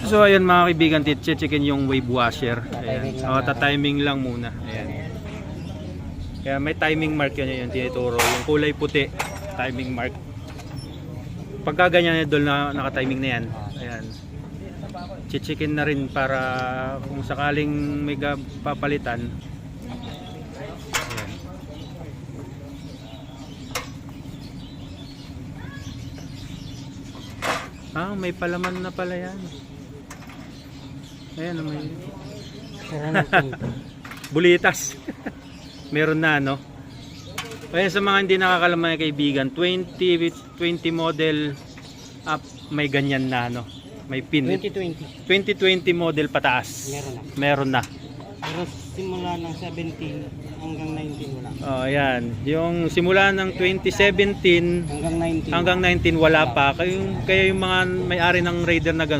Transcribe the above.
So ayun mga kaibigan, checkin yung wave washer. Ayan. Timing lang muna. Ayan. Kaya may timing mark yun yung tinituro. Yung kulay puti, timing mark. Pagka ganyan idol na naka-timing na yan. Ayan. Checkin na rin para kung sakaling may papalitan. Ayan. May palaman na pala yan. Ayan, may bulitas. Meron na, no? Kaya sa mga hindi nakakalaman kaibigan, 20 model up, may ganyan na, no? May pin. 2020 model pataas. Meron na. Pero simula ng 17 hanggang 19 wala. Oh, ayan. Yung simula ng 2017 hanggang 19 wala pa. Kaya yung mga may-ari ng Raider na ganun,